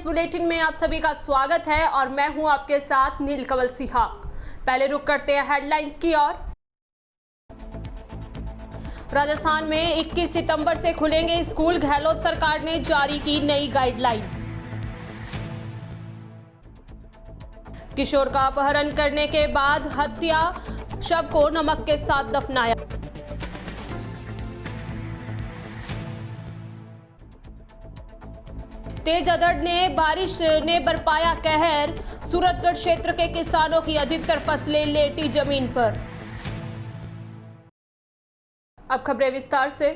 News bulletin में आप सभी का स्वागत है और मैं हूं आपके साथ नीलकमल सिहाग। पहले रुक करते हैं हेडलाइंस की ओर। राजस्थान में 21 सितंबर से खुलेंगे स्कूल, गहलोत सरकार ने जारी की नई गाइडलाइन। किशोर का अपहरण करने के बाद हत्या, शव को नमक के साथ दफनाया। तेज अधड़ ने बारिश ने बरपाया कहर, सूरतगढ़ क्षेत्र के किसानों की अधिकतर फसलें लेटी जमीन पर। अब खबरें विस्तार से।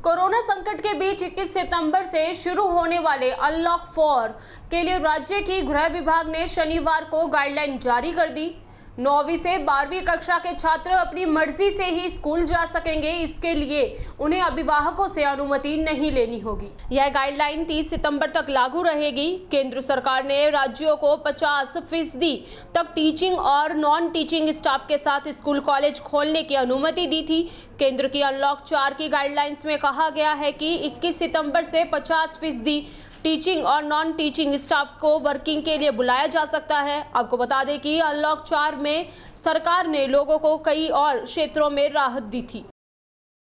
कोरोना संकट के बीच 21 सितंबर से शुरू होने वाले अनलॉक 4 के लिए राज्य की गृह विभाग ने शनिवार को गाइडलाइन जारी कर दी। 9वीं से 12वीं कक्षा के छात्र अपनी मर्जी से ही स्कूल जा सकेंगे। इसके लिए उन्हें अभिभावकों से अनुमति नहीं लेनी होगी। यह गाइडलाइन 30 सितंबर तक लागू रहेगी। केंद्र सरकार ने राज्यों को 50% तक टीचिंग और नॉन टीचिंग स्टाफ के साथ स्कूल कॉलेज खोलने की अनुमति दी थी। केंद्र की अनलॉक 4 की गाइडलाइंस में कहा गया है कि 21 सितंबर से 50% टीचिंग और नॉन टीचिंग स्टाफ को वर्किंग के लिए बुलाया जा सकता है। आपको बता दें कि अनलॉक 4 में सरकार ने लोगों को कई और क्षेत्रों में राहत दी थी।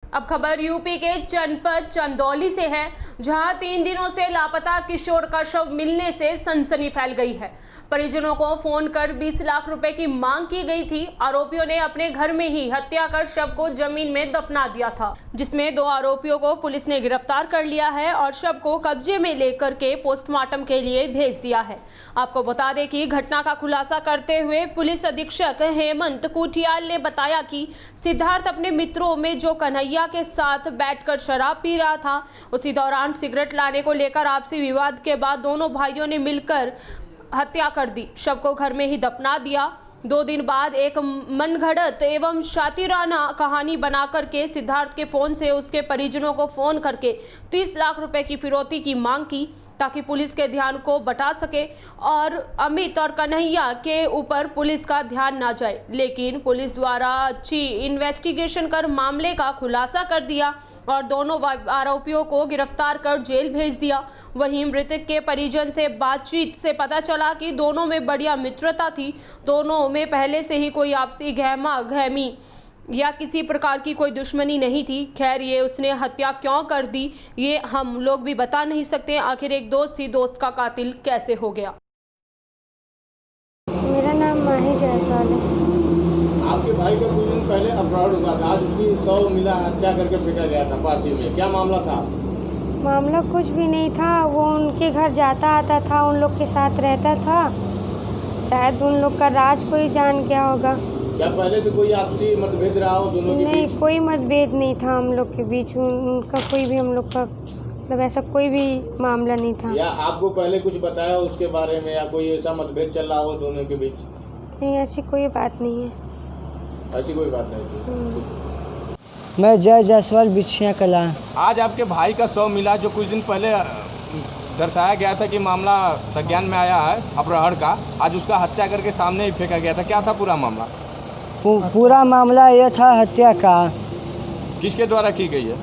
अब खबर यूपी के जनपद चंदौली से है, जहां 3 दिनों से लापता किशोर का शव मिलने से सनसनी फैल गई है। परिजनों को फोन कर 20 लाख रुपए की मांग की गई थी। आरोपियों ने अपने घर में ही हत्या कर शव को जमीन में दफना दिया था, जिसमें 2 आरोपियों को पुलिस ने गिरफ्तार कर लिया है और शव को कब्जे में लेकर के पोस्टमार्टम के लिए भेज दिया है। आपको बता दें कि घटना का खुलासा करते हुए पुलिस अधीक्षक हेमंत कुठियाल ने बताया कि सिद्धार्थ अपने मित्रों में जो कन्हैया के साथ बैठकर शराब पी रहा था, उसी दौरान सिगरेट लाने को लेकर आपसी विवाद के बाद दोनों भाइयों ने मिलकर हत्या कर दी। शव को घर में ही दफना दिया। 2 दिन बाद एक मनगढ़ंत एवं शातिराना कहानी बना करके सिद्धार्थ के फोन से उसके परिजनों को फोन करके 30 लाख रुपए की फिरौती की मांग की, ताकि पुलिस के ध्यान को बटा सके और अमित और कन्हैया के ऊपर पुलिस का ध्यान ना जाए। लेकिन पुलिस द्वारा अच्छी इन्वेस्टिगेशन कर मामले का खुलासा कर दिया और दोनों आरोपियों को गिरफ्तार कर जेल भेज दिया। वहीं मृतक के परिजन से बातचीत से पता चला कि दोनों में बढ़िया मित्रता थी। दोनों में पहले से ही कोई आपसी गहमा गहमी या किसी प्रकार की कोई दुश्मनी नहीं थी। खैर, ये उसने हत्या क्यों कर दी ये हम लोग भी बता नहीं सकते। आखिर एक दोस्त थी, दोस्त का कातिल कैसे हो गया। मेरा नाम माही जायसवाल है। आपके भाई का कुछ दिन पहले अपराध हुआ था, आज उसकी शव मिला, हत्या करके फेंका गया था पासी में। क्या मामला था? मामला कुछ भी नहीं था। वो उनके घर जाता आता था, उन लोग के साथ रहता था। शायद उन लोग का राज कोई जान गया होगा। क्या पहले से कोई आपसी मतभेद रहा हो दोनों के बीच? नहीं, कोई मतभेद नहीं था हम लोग के बीच। उनका कोई भी हम लोग का मतलब ऐसा कोई भी मामला नहीं था। या आपको पहले कुछ बताया उसके बारे में, या कोई ऐसा मतभेद चल रहा हो दोनों के बीच? नहीं, ऐसी कोई बात नहीं है। ऐसी कोई बात नहीं थी। मैं जय जायसवाल बिछिया कला। आज आपके भाई का शव मिला, जो कुछ दिन पहले दर्शाया गया था कि मामला संज्ञान में आया है अपहरण का। आज उसका हत्या करके सामने ही फेंका गया था। क्या था पूरा मामला? पूरा मामला ये था हत्या का। किसके द्वारा की गई है?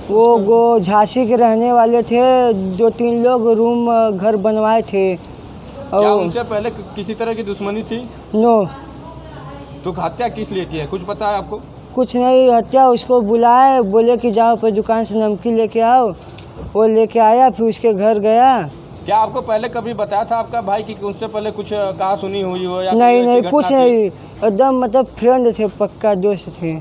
वो झांसी के रहने वाले थे, 2-3 लोग रूम घर बनवाए थे। क्या उनसे पहले किसी तरह की दुश्मनी थी? नो। तो हत्या किस लिए की है, कुछ पता है आपको? कुछ नहीं, हत्या उसको बुलाए, बोले कि जाओ पर दुकान से नमकीन लेके आओ। वो लेके आया, फिर उसके घर गया। क्या आपको पहले कभी बताया था आपका भाई कि उनसे पहले कुछ कहा सुनी हुई हो? या नहीं, कुछ नहीं, एकदम मतलब फ्रेंड थे, पक्का दोस्त थे।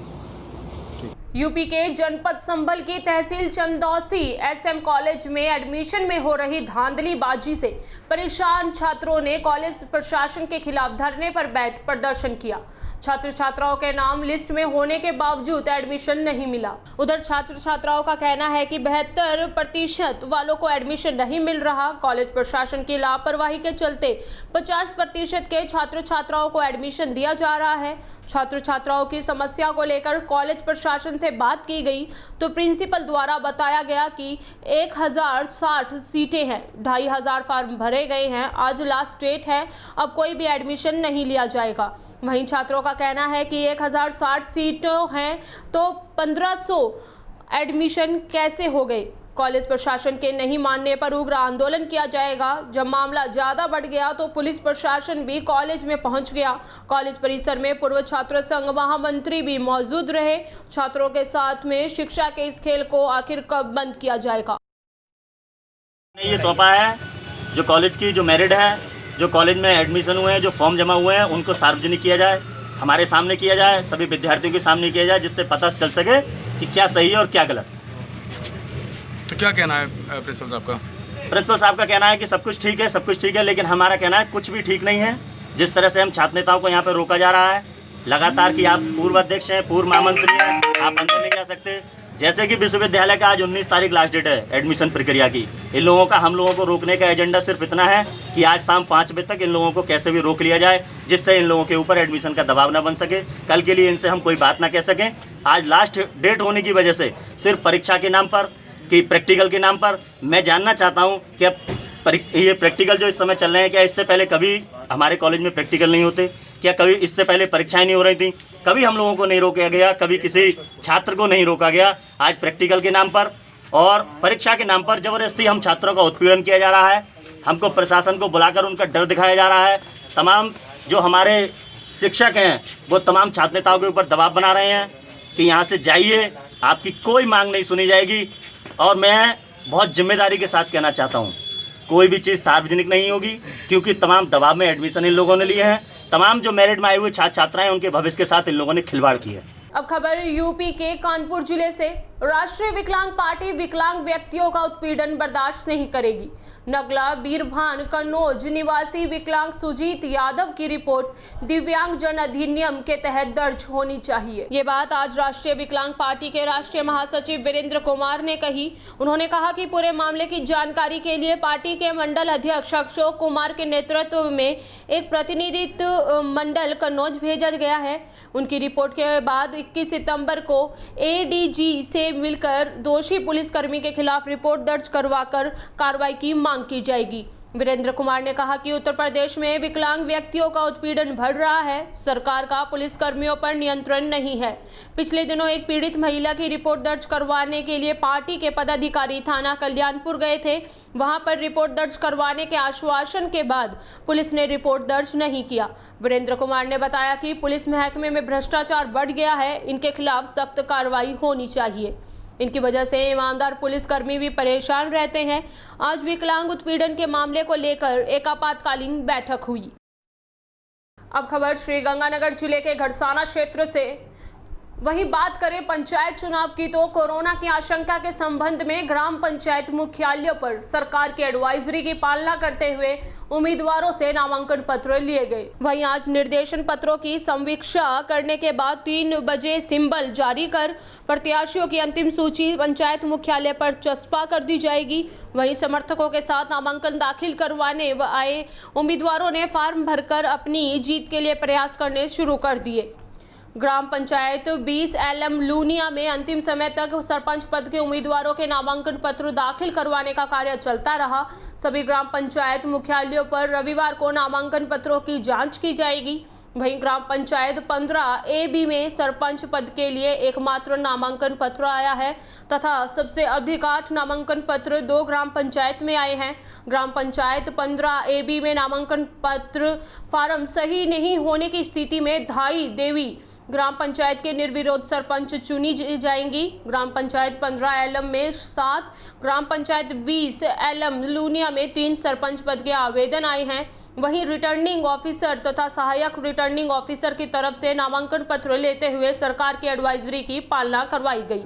यूपी के जनपद संभल की तहसील चंदौसी एसएम कॉलेज में एडमिशन में हो रही धांधलीबाजी से परेशान छात्रों ने कॉलेज प्रशासन के खिलाफ धरने पर बैठ प्रदर्शन किया। छात्र छात्राओं के नाम लिस्ट में होने के बावजूद एडमिशन नहीं मिला। उधर छात्र छात्राओं का कहना है कि 72% वालों को एडमिशन नहीं मिल रहा। कॉलेज प्रशासन की लापरवाही के चलते 50% के छात्र छात्राओं को एडमिशन दिया जा रहा है। छात्र छात्राओं की समस्या को लेकर कॉलेज प्रशासन से बात की गई तो प्रिंसिपल द्वारा बताया गया कि 1060 सीटें हैं, 2500 फॉर्म भरे गए हैं, आज लास्ट डेट है, अब कोई भी एडमिशन नहीं लिया जाएगा। वहीं छात्रों का कहना है कि 1060 सीटें हैं तो 1500 एडमिशन कैसे हो गए। कॉलेज प्रशासन के नहीं मानने पर उग्र आंदोलन किया जाएगा। जब मामला ज्यादा बढ़ गया तो पुलिस प्रशासन भी कॉलेज में पहुंच गया। कॉलेज परिसर में पूर्व छात्र संघ महामंत्री भी मौजूद रहे। छात्रों के साथ में शिक्षा के इस खेल को आखिर कब बंद किया जाएगा? ये सौंपा है जो कॉलेज की जो मेरिट है, जो कॉलेज में एडमिशन हुए हैं, जो फॉर्म जमा हुए हैं, उनको सार्वजनिक किया जाए, हमारे सामने किया जाए, सभी विद्यार्थियों के सामने किया जाए, जिससे पता चल सके कि क्या सही है और क्या गलत। तो क्या कहना है प्रिंसिपल साहब का? प्रिंसिपल साहब का कहना है कि सब कुछ ठीक है, सब कुछ ठीक है, लेकिन हमारा कहना है कुछ भी ठीक नहीं है। जिस तरह से हम छात्र नेताओं को यहाँ पर रोका जा रहा है लगातार कि आप पूर्व अध्यक्ष हैं, पूर्व महामंत्री हैं, आप अंदर नहीं जा सकते। जैसे कि विश्वविद्यालय का आज 19 तारीख लास्ट डेट है एडमिशन प्रक्रिया की। इन लोगों का, हम लोगों को रोकने का एजेंडा सिर्फ इतना है कि आज शाम 5 बजे तक इन लोगों को कैसे भी रोक लिया जाए, जिससे इन लोगों के ऊपर एडमिशन का दबाव ना बन सके, कल के लिए इनसे हम कोई बात ना कह सकें। आज लास्ट डेट होने की वजह से सिर्फ परीक्षा के नाम पर, कि प्रैक्टिकल के नाम पर, मैं जानना चाहता हूँ कि अब ये प्रैक्टिकल जो इस समय चल रहे हैं, क्या इससे पहले कभी हमारे कॉलेज में प्रैक्टिकल नहीं होते? क्या कभी इससे पहले परीक्षाएं नहीं हो रही थी? कभी हम लोगों को नहीं रोका गया, कभी किसी छात्र को नहीं रोका गया। आज प्रैक्टिकल के नाम पर और परीक्षा के नाम पर ज़बरदस्ती हम छात्रों का उत्पीड़न किया जा रहा है। हमको प्रशासन को बुलाकर उनका डर दिखाया जा रहा है। तमाम जो हमारे शिक्षक हैं वो तमाम छात्र नेताओं के ऊपर दबाव बना रहे हैं कि यहाँ से जाइए, आपकी कोई मांग नहीं सुनी जाएगी। और मैं बहुत जिम्मेदारी के साथ कहना चाहता हूँ, कोई भी चीज़ सार्वजनिक नहीं होगी, क्योंकि तमाम दबाव में एडमिशन इन लोगों ने लिए हैं। तमाम जो मेरिट में आए हुए छात्र छात्राएं, उनके भविष्य के साथ इन लोगों ने खिलवाड़ की है। अब खबर यूपी के कानपुर जिले से। राष्ट्रीय विकलांग पार्टी विकलांग व्यक्तियों का उत्पीड़न बर्दाश्त नहीं करेगी। नगला बीरभान कन्नौज निवासी विकलांग सुजीत यादव की रिपोर्ट दिव्यांग जन अधिनियम के तहत दर्ज होनी चाहिए। ये बात आज राष्ट्रीय विकलांग पार्टी के राष्ट्रीय महासचिव वीरेंद्र कुमार ने कही। उन्होंने कहा कि पूरे मामले की जानकारी के लिए पार्टी के मंडल अध्यक्ष अशोक कुमार के नेतृत्व में एक प्रतिनिधित्व मंडल कन्नौज भेजा गया है। उनकी रिपोर्ट के बाद 21 सितंबर को एडीजी से मिलकर दोषी पुलिसकर्मी के खिलाफ रिपोर्ट दर्ज करवाकर कार्रवाई की मांग की जाएगी। वीरेंद्र कुमार ने कहा कि उत्तर प्रदेश में विकलांग व्यक्तियों का उत्पीड़न बढ़ रहा है। सरकार का पुलिसकर्मियों पर नियंत्रण नहीं है। पिछले दिनों एक पीड़ित महिला की रिपोर्ट दर्ज करवाने के लिए पार्टी के पदाधिकारी थाना कल्याणपुर गए थे। वहां पर रिपोर्ट दर्ज करवाने के आश्वासन के बाद पुलिस ने रिपोर्ट दर्ज नहीं किया। वीरेंद्र कुमार ने बताया कि पुलिस महकमे में भ्रष्टाचार बढ़ गया है, इनके खिलाफ सख्त कार्रवाई होनी चाहिए। इनकी वजह से ईमानदार पुलिसकर्मी भी परेशान रहते हैं। आज विकलांग उत्पीड़न के मामले को लेकर एक आपातकालीन बैठक हुई। अब खबर श्रीगंगानगर जिले के घड़साना क्षेत्र से। वहीं बात करें पंचायत चुनाव की तो कोरोना की आशंका के संबंध में ग्राम पंचायत मुख्यालयों पर सरकार की एडवाइजरी की पालना करते हुए उम्मीदवारों से नामांकन पत्र लिए गए। वहीं आज निर्देशन पत्रों की समीक्षा करने के बाद 3 बजे सिंबल जारी कर प्रत्याशियों की अंतिम सूची पंचायत मुख्यालय पर चस्पा कर दी जाएगी। वहीं समर्थकों के साथ नामांकन दाखिल करवाने आए उम्मीदवारों ने फार्म भरकर अपनी जीत के लिए प्रयास करने शुरू कर दिए। ग्राम पंचायत 20 LM लूनिया में अंतिम समय तक सरपंच पद के उम्मीदवारों के नामांकन पत्र दाखिल करवाने का कार्य चलता रहा। सभी ग्राम पंचायत मुख्यालयों पर रविवार को नामांकन पत्रों की जांच की जाएगी। वहीं ग्राम पंचायत 15 AB में सरपंच पद के लिए एकमात्र नामांकन पत्र आया है तथा सबसे अधिक 8 नामांकन पत्र 2 ग्राम पंचायत में आए हैं। ग्राम पंचायत 15 AB में नामांकन पत्र फार्म सही नहीं होने की स्थिति में धाई देवी ग्राम पंचायत के निर्विरोध सरपंच चुनी जाएंगी। ग्राम पंचायत 15 LM में 7, ग्राम पंचायत 20 LM लूनिया में 3 सरपंच पद के आवेदन आए हैं। वहीं रिटर्निंग ऑफिसर तथा सहायक रिटर्निंग ऑफिसर की तरफ से नामांकन पत्र लेते हुए सरकार की एडवाइजरी की पालना करवाई गई।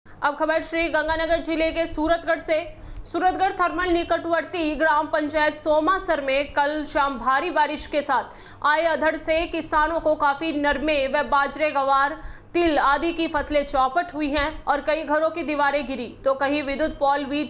अब खबर श्री गंगानगर जिले के सूरतगढ़ से। सूरतगढ़ थर्मल निकटवर्ती ग्राम पंचायत सोमासर में कल शाम भारी बारिश के साथ आए अधड़ से किसानों को काफी नरमे व बाजरे, गवार, तिल आदि की फसलें चौपट हुई हैं और कई घरों की दीवारें गिरी तो कहीं विद्युत पोल भी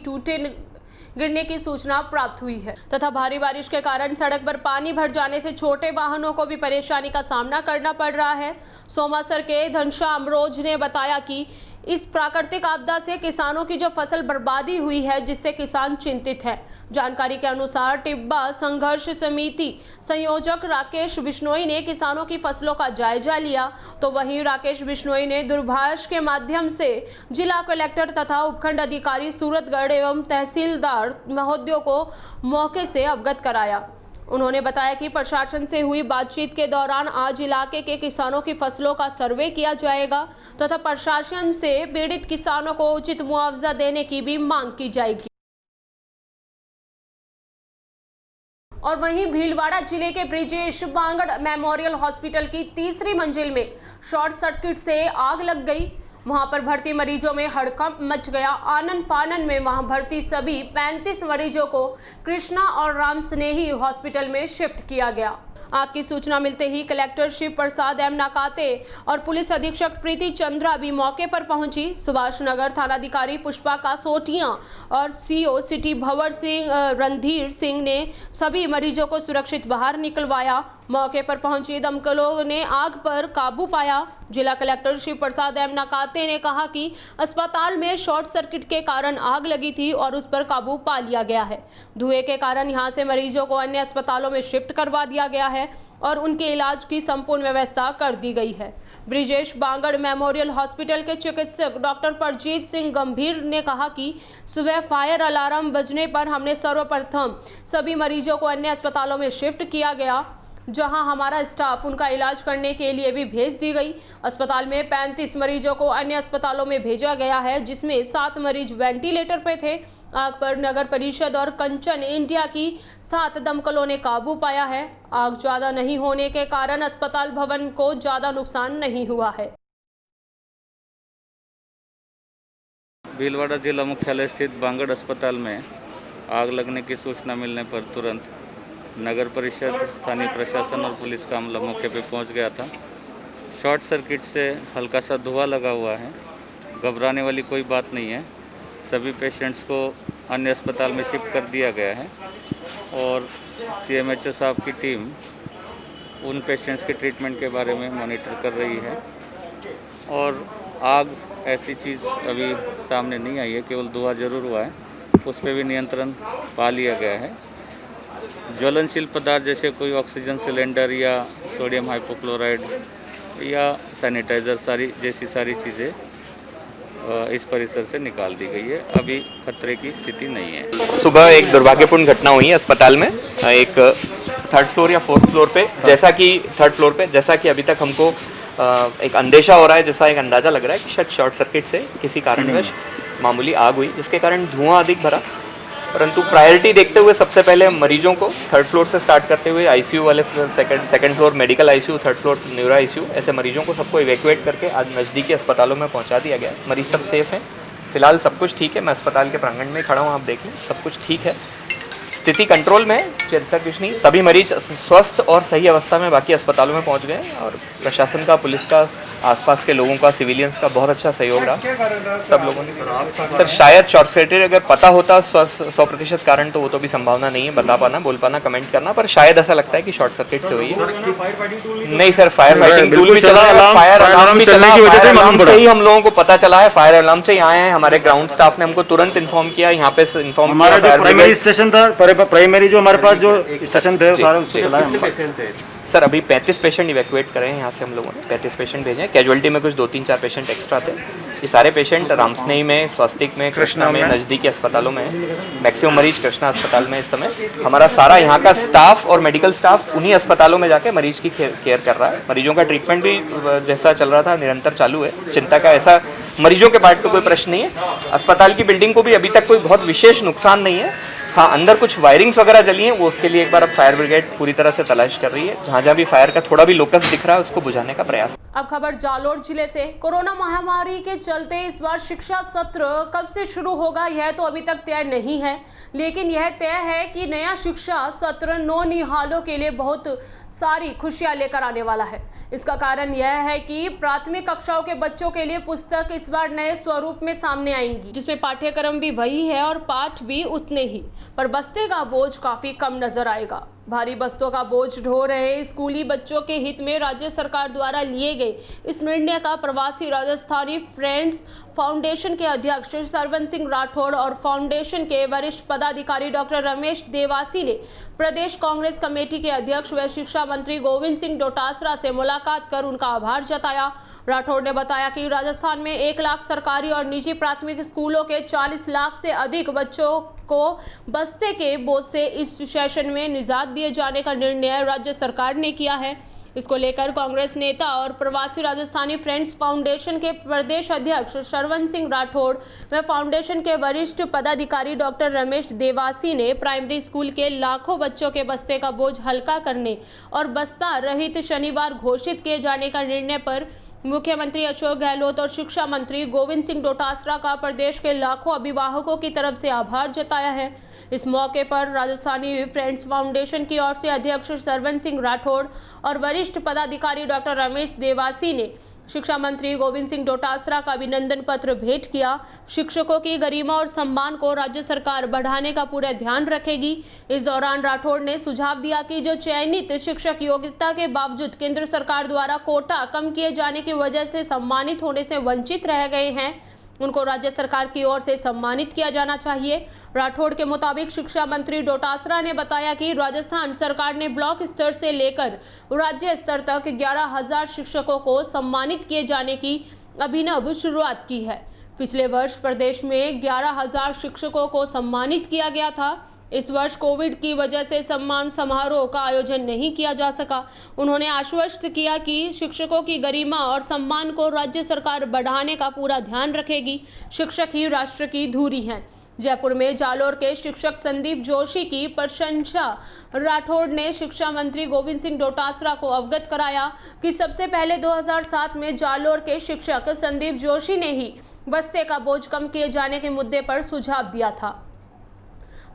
गिरने की सूचना प्राप्त हुई है तथा भारी बारिश के कारण सड़क पर पानी भर जाने से छोटे वाहनों को भी परेशानी का सामना करना पड़ रहा है। सोमासर के घनश्याम रोज ने बताया कि इस प्राकृतिक आपदा से किसानों की जो फसल बर्बादी हुई है, जिससे किसान चिंतित है। जानकारी के अनुसार टिब्बा संघर्ष समिति संयोजक राकेश बिश्नोई ने किसानों की फसलों का जायजा लिया, तो वहीं राकेश बिश्नोई ने दूरभाष के माध्यम से जिला कलेक्टर तथा उपखंड अधिकारी सूरतगढ़ एवं तहसीलदार महोदयों को मौके से अवगत कराया। उन्होंने बताया कि प्रशासन से हुई बातचीत के दौरान आज इलाके के किसानों की फसलों का सर्वे किया जाएगा तथा प्रशासन से पीड़ित किसानों को उचित मुआवजा देने की भी मांग की जाएगी। और वहीं भीलवाड़ा जिले के ब्रिजेश बांगड़ मेमोरियल हॉस्पिटल की तीसरी मंजिल में शॉर्ट सर्किट से आग लग गई। वहां पर भर्ती मरीजों में हड़कंप मच गया। आनन फानन में वहां भर्ती सभी 35 मरीजों को कृष्णा और राम स्नेही हॉस्पिटल में शिफ्ट किया गया। आग की सूचना मिलते ही कलेक्टर शिव प्रसाद एम नाकाते और पुलिस अधीक्षक प्रीति चंद्रा भी मौके पर पहुंची। सुभाष नगर थानाधिकारी पुष्पा कासोटिया और सीओ सिटी भंवर सिंह रणधीर सिंह ने सभी मरीजों को सुरक्षित बाहर निकलवाया। मौके पर पहुंची दमकलों ने आग पर काबू पाया। जिला कलेक्टर शिव प्रसाद एम नाकाते ने कहा कि अस्पताल में शॉर्ट सर्किट के कारण आग लगी थी और उस पर काबू पा लिया गया है। धुएं के कारण यहां से मरीजों को अन्य अस्पतालों में शिफ्ट करवा दिया गया है और उनके इलाज की संपूर्ण व्यवस्था कर दी गई है। ब्रिजेश बांगड़ मेमोरियल हॉस्पिटल के चिकित्सक डॉक्टर परजीत सिंह गंभीर ने कहा कि सुबह फायर अलार्म बजने पर हमने सर्वप्रथम सभी मरीजों को अन्य अस्पतालों में शिफ्ट किया गया, जहां हमारा स्टाफ उनका इलाज करने के लिए भी भेज दी गई। अस्पताल में 35 मरीजों को अन्य अस्पतालों में भेजा गया है, जिसमें 7 मरीज वेंटिलेटर पे थे। आग पर नगर परिषद और कंचन इंडिया की 7 दमकलों ने काबू पाया है। आग ज्यादा नहीं होने के कारण अस्पताल भवन को ज्यादा नुकसान नहीं हुआ है। भीलवाड़ा जिला मुख्यालय स्थित बांगड़ अस्पताल में आग लगने की सूचना मिलने पर तुरंत नगर परिषद, स्थानीय प्रशासन और पुलिस का अमला मौके पर पहुंच गया था। शॉर्ट सर्किट से हल्का सा धुआं लगा हुआ है, घबराने वाली कोई बात नहीं है। सभी पेशेंट्स को अन्य अस्पताल में शिफ्ट कर दिया गया है और CMHO साहब की टीम उन पेशेंट्स के ट्रीटमेंट के बारे में मॉनिटर कर रही है। और आग ऐसी चीज़ अभी सामने नहीं आई है, केवल धुआं जरूर हुआ है, उस पर भी नियंत्रण पा लिया गया है। ज्वलनशील पदार्थ जैसे कोई ऑक्सीजन सिलेंडर या सोडियम हाइपोक्लोराइड या सैनिटाइज़र सारी चीज़ें इस परिसर से निकाल दी गई है। अभी खतरे की स्थिति नहीं है। सुबह एक दुर्भाग्यपूर्ण घटना हुई है अस्पताल में, एक 3rd फ्लोर या 4th फ्लोर पे, जैसा कि 3rd फ्लोर पे, जैसा कि अभी तक हमको एक अंदेशा हो रहा है, जैसा एक अंदाज़ा लग रहा है कि शायद शॉर्ट सर्किट से किसी कारणवश मामूली आग हुई, जिसके कारण धुआं अधिक भरा। परंतु प्रायोरिटी देखते हुए सबसे पहले मरीजों को 3rd फ्लोर से स्टार्ट करते हुए ICU वाले second floor medical ICU, 3rd floor neuro ICU, ऐसे मरीजों को सबको इवैक्यूएट करके आज नज़दीकी अस्पतालों में पहुंचा दिया गया। मरीज सब सेफ हैं, फिलहाल सब कुछ ठीक है। मैं अस्पताल के प्रांगण में खड़ा हूँ, आप देख लें, सब कुछ ठीक है, स्थिति कंट्रोल में, चिंता कुछ नहीं। सभी मरीज स्वस्थ और सही अवस्था में बाकी अस्पतालों में पहुँच गए और प्रशासन का, पुलिस का, आसपास के लोगों का, सिविलियंस का बहुत अच्छा सहयोग रहा सब लोगों ने। सर शायद शॉर्ट सर्किट अगर पता होता 100% कारण, तो वो तो भी संभावना नहीं है बता पाना, बोल पाना, कमेंट करना, पर शायद ऐसा लगता है कि शॉर्ट सर्किट से हुई है। नहीं सर, फायर फाइटिंग टूल भी चला, फायर अलार्म भी चला, फायर अलार्म से ही हम लोगों को पता चला है, फायर अलार्म से ही आए हैं। हमारे ग्राउंड स्टाफ ने हमको तुरंत इन्फॉर्म किया, यहाँ पे इन्फॉर्म किया। हमारा जो प्राइमरी स्टेशन था, प्राइमरी जो हमारे पास जो स्टेशन थे, सारे उससे चला है। सर अभी 35 पेशेंट इवैक्यूएट करे हैं यहाँ से हम लोगों ने, 35 पेशेंट भेजे हैं। कैजुअलिटी में कुछ 2-3-4 पेशेंट एक्स्ट्रा थे। ये सारे पेशेंट रामस्नेही में, स्वास्तिक में, कृष्णा में, नज़दीकी अस्पतालों में हैं। मैक्सिमम मरीज कृष्णा अस्पताल में इस समय। हमारा सारा यहाँ का स्टाफ और मेडिकल स्टाफ उन्हीं अस्पतालों में जाके मरीज की केयर कर रहा है। मरीजों का ट्रीटमेंट भी जैसा चल रहा था निरंतर चालू है। चिंता का ऐसा मरीजों के पार्ट पे कोई प्रश्न नहीं है। अस्पताल की बिल्डिंग को भी अभी तक कोई बहुत विशेष नुकसान नहीं है। हाँ, अंदर कुछ वायरिंग्स वगैरह जली हैं, वो उसके लिए एक बार अब फायर ब्रिगेड पूरी तरह से तलाश कर रही है। जहाँ जहाँ भी फायर का थोड़ा भी लोकस दिख रहा है उसको बुझाने का प्रयास। अब खबर जालोर जिले से। कोरोना महामारी के चलते इस बार शिक्षा सत्र कब से शुरू होगा यह तो अभी तक तय नहीं है, लेकिन यह तय है कि नया शिक्षा सत्र नौनिहालों के लिए बहुत सारी खुशियां लेकर आने वाला है। इसका कारण यह है कि प्राथमिक कक्षाओं के बच्चों के लिए पुस्तक इस बार नए स्वरूप में सामने आएंगी, जिसमें पाठ्यक्रम भी वही है और पाठ भी उतने ही, पर बस्ते का बोझ काफी कम नजर आएगा। भारी बस्तों का बोझ ढो रहे स्कूली बच्चों के हित में राज्य सरकार द्वारा लिए गए इस निर्णय का प्रवासी राजस्थानी फ्रेंड्स फाउंडेशन के अध्यक्ष सरवन सिंह राठौड़ और फाउंडेशन के वरिष्ठ पदाधिकारी डॉक्टर रमेश देवासी ने प्रदेश कांग्रेस कमेटी के अध्यक्ष व शिक्षा मंत्री गोविंद सिंह डोटासरा से मुलाकात कर उनका आभार जताया। राठौड़ ने बताया कि राजस्थान में 1 लाख सरकारी और निजी प्राथमिक स्कूलों के 40 लाख से अधिक बच्चों को बस्ते के बोझ से इस सेशन में निजात दिए जाने का निर्णय राज्य सरकार ने किया है। इसको लेकर कांग्रेस नेता और प्रवासी राजस्थानी फ्रेंड्स फाउंडेशन के प्रदेश अध्यक्ष सरवन सिंह राठौड़ व फाउंडेशन के वरिष्ठ पदाधिकारी डॉक्टर रमेश देवासी ने प्राइमरी स्कूल के लाखों बच्चों के बस्ते का बोझ हल्का करने और बस्ता रहित शनिवार घोषित किए जाने का निर्णय पर मुख्यमंत्री अशोक गहलोत और शिक्षा मंत्री गोविंद सिंह डोटासरा का प्रदेश के लाखों अभिभावकों की तरफ से आभार जताया है। इस मौके पर राजस्थानी फ्रेंड्स फाउंडेशन की ओर से अध्यक्ष सरवन सिंह राठौड़ और वरिष्ठ पदाधिकारी डॉक्टर रमेश देवासी ने शिक्षा मंत्री गोविंद सिंह डोटासरा का अभिनंदन पत्र भेंट किया। शिक्षकों की गरिमा और सम्मान को राज्य सरकार बढ़ाने का पूरा ध्यान रखेगी। इस दौरान राठौड़ ने सुझाव दिया कि जो चयनित शिक्षक योग्यता के बावजूद केंद्र सरकार द्वारा कोटा कम किए जाने की वजह से सम्मानित होने से वंचित रह गए हैं, उनको राज्य सरकार की ओर से सम्मानित किया जाना चाहिए। राठौड़ के मुताबिक शिक्षा मंत्री डोटासरा ने बताया कि राजस्थान सरकार ने ब्लॉक स्तर से लेकर राज्य स्तर तक 11,000 शिक्षकों को सम्मानित किए जाने की अभिनव शुरुआत की है। पिछले वर्ष प्रदेश में 11,000 शिक्षकों को सम्मानित किया गया था। इस वर्ष कोविड की वजह से सम्मान समारोह का आयोजन नहीं किया जा सका। उन्होंने आश्वस्त किया कि शिक्षकों की गरिमा और सम्मान को राज्य सरकार बढ़ाने का पूरा ध्यान रखेगी। शिक्षक ही राष्ट्र की धुरी हैं। जयपुर में जालोर के शिक्षक संदीप जोशी की प्रशंसा राठौड़ ने शिक्षा मंत्री गोविंद सिंह डोटासरा को अवगत कराया कि सबसे पहले 2007 में जालोर के शिक्षक संदीप जोशी ने ही बस्ते का बोझ कम किए जाने के मुद्दे पर सुझाव दिया था।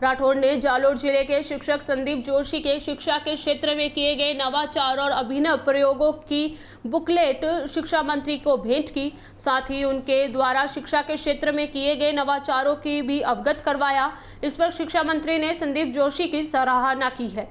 राठौड़ ने जालोर जिले के शिक्षक संदीप जोशी के शिक्षा के क्षेत्र में किए गए नवाचार और अभिनव प्रयोगों की बुकलेट शिक्षा मंत्री को भेंट की। साथ ही उनके द्वारा शिक्षा के क्षेत्र में किए गए नवाचारों की भी अवगत करवाया। इस पर शिक्षा मंत्री ने संदीप जोशी की सराहना की है।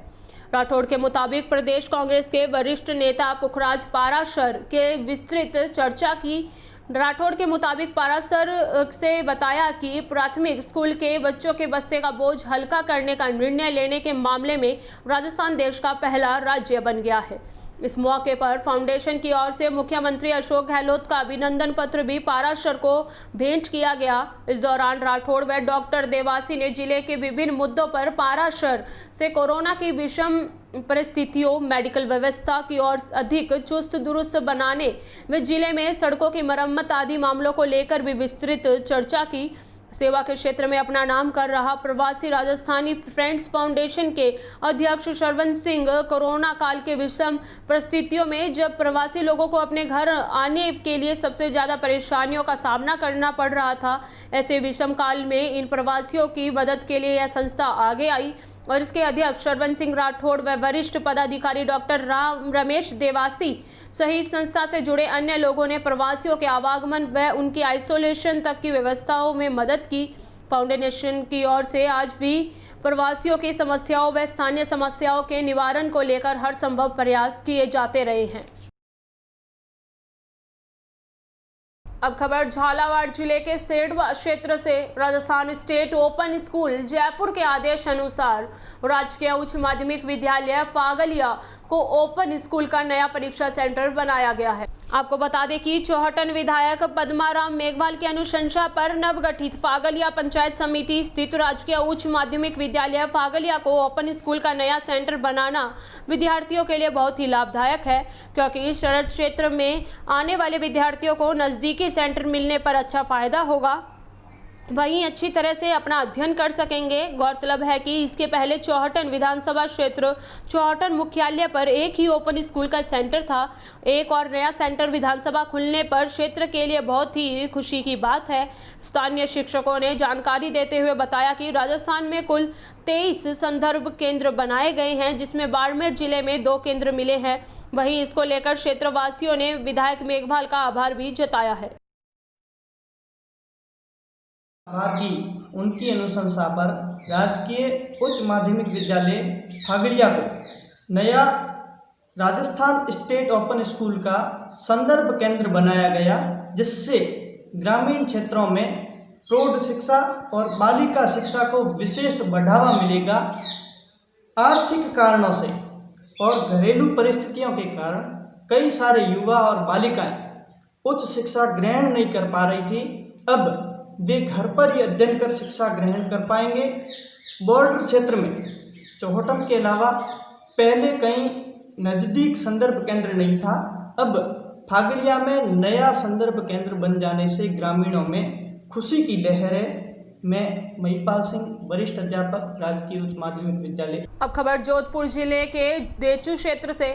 राठौड़ के मुताबिक प्रदेश कांग्रेस के वरिष्ठ नेता पुखराज पाराशर के विस्तृत चर्चा की। राठौड़ के मुताबिक पारासर से बताया कि प्राथमिक स्कूल के बच्चों के बस्ते का बोझ हल्का करने का निर्णय लेने के मामले में राजस्थान देश का पहला राज्य बन गया है। इस मौके पर फाउंडेशन की ओर से मुख्यमंत्री अशोक गहलोत का अभिनंदन पत्र भी पाराशर को भेंट किया गया। इस दौरान राठौड़ व डॉक्टर देवासी ने जिले के विभिन्न मुद्दों पर पाराशर से कोरोना की विषम परिस्थितियों, मेडिकल व्यवस्था की ओर अधिक चुस्त दुरुस्त बनाने व जिले में सड़कों की मरम्मत आदि मामलों को लेकर भी विस्तृत चर्चा की। सेवा के क्षेत्र में अपना नाम कर रहा प्रवासी राजस्थानी फ्रेंड्स फाउंडेशन के अध्यक्ष सरवन सिंह कोरोना काल के विषम परिस्थितियों में जब प्रवासी लोगों को अपने घर आने के लिए सबसे ज़्यादा परेशानियों का सामना करना पड़ रहा था, ऐसे विषम काल में इन प्रवासियों की मदद के लिए यह संस्था आगे आई और इसके अध्यक्ष सरवन सिंह राठौड़ व वरिष्ठ पदाधिकारी डॉक्टर रमेश देवासी सहित संस्था से जुड़े अन्य लोगों ने प्रवासियों के आवागमन व उनकी आइसोलेशन तक की व्यवस्थाओं में मदद की। फाउंडेशन की ओर से आज भी प्रवासियों की समस्याओं व स्थानीय समस्याओं के निवारण को लेकर हर संभव प्रयास किए जाते रहे हैं। अब खबर झालावाड़ जिले के सेडवा क्षेत्र से। Rajasthan state open school Jaipur के आदेश अनुसार राजकीय उच्च माध्यमिक विद्यालय फागलिया को ओपन स्कूल का नया परीक्षा सेंटर बनाया गया है। आपको बता दें कि चौहटन विधायक पद्माराम मेघवाल की अनुशंसा पर नवगठित फागलिया पंचायत समिति स्थित राजकीय उच्च माध्यमिक विद्यालय फागलिया को ओपन स्कूल का नया सेंटर बनाना विद्यार्थियों के लिए बहुत ही लाभदायक है, क्योंकि इस शहर क्षेत्र में आने वाले विद्यार्थियों को नज़दीकी सेंटर मिलने पर अच्छा फायदा होगा, वहीं अच्छी तरह से अपना अध्ययन कर सकेंगे। गौरतलब है कि इसके पहले चौहटन विधानसभा क्षेत्र चौहटन मुख्यालय पर एक ही ओपन स्कूल का सेंटर था। एक और नया सेंटर विधानसभा खुलने पर क्षेत्र के लिए बहुत ही खुशी की बात है। स्थानीय शिक्षकों ने जानकारी देते हुए बताया कि राजस्थान में कुल 23 संदर्भ केंद्र बनाए गए हैं, जिसमें बाड़मेर जिले में 2 केंद्र मिले हैं। वहीं इसको लेकर क्षेत्रवासियों ने विधायक मेघवाल का आभार भी जताया है। की उनकी अनुशंसा पर राजकीय उच्च माध्यमिक विद्यालय फागड़िया को नया राजस्थान स्टेट ओपन स्कूल का संदर्भ केंद्र बनाया गया, जिससे ग्रामीण क्षेत्रों में प्रौढ़ शिक्षा और बालिका शिक्षा को विशेष बढ़ावा मिलेगा। आर्थिक कारणों से और घरेलू परिस्थितियों के कारण कई सारे युवा और बालिकाएं उच्च शिक्षा ग्रहण नहीं कर पा रही थी। अब वे घर पर ही अध्ययन कर शिक्षा ग्रहण कर पाएंगे। बॉर्डर क्षेत्र में चौहटम के अलावा पहले कहीं नज़दीक संदर्भ केंद्र नहीं था। अब फागड़िया में नया संदर्भ केंद्र बन जाने से ग्रामीणों में खुशी की लहर है। मैं महिपाल सिंह, वरिष्ठ अध्यापक, राजकीय उच्च माध्यमिक विद्यालय। अब खबर जोधपुर जिले के देचू क्षेत्र से।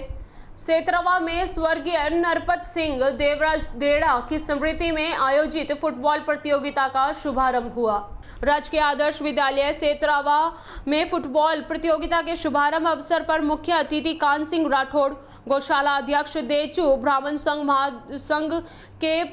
सेतरवा में स्वर्गीय नरपत सिंह देवराज देड़ा की स्मृति में आयोजित फुटबॉल प्रतियोगिता का शुभारंभ हुआ। राजकीय आदर्श विद्यालय सेतरवा में फुटबॉल प्रतियोगिता के शुभारंभ अवसर पर मुख्य अतिथि कान सिंह राठौड़, गौशाला अध्यक्ष देचू ब्राह्मण संघ के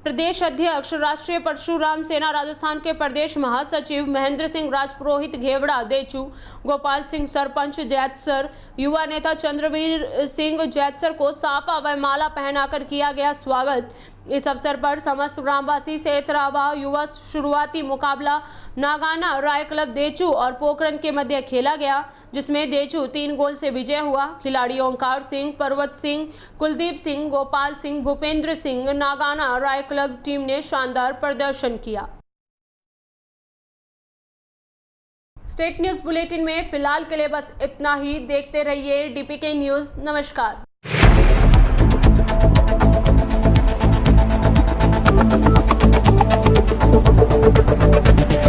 प्रदेश अध्यक्ष, राष्ट्रीय परशुराम सेना राजस्थान के प्रदेश महासचिव महेंद्र सिंह राजपुरोहित घेवड़ा देचू, गोपाल सिंह सरपंच जैतसर, युवा नेता चंद्रवीर सिंह जैतसर को साफा व माला पहनाकर किया गया स्वागत। इस अवसर पर समस्त ग्रामवासी सेतरावा युवा शुरुआती मुकाबला नागाना राय क्लब देचू और पोखरन के मध्य खेला गया, जिसमें देचू 3 गोल से विजय हुआ। खिलाड़ी ओंकार सिंह, पर्वत सिंह, कुलदीप सिंह, गोपाल सिंह, भूपेंद्र सिंह, नागाना राय क्लब टीम ने शानदार प्रदर्शन किया। स्टेट न्यूज बुलेटिन में फिलहाल के लिए बस इतना ही। देखते रहिए डीपीके न्यूज। नमस्कार। Thank you.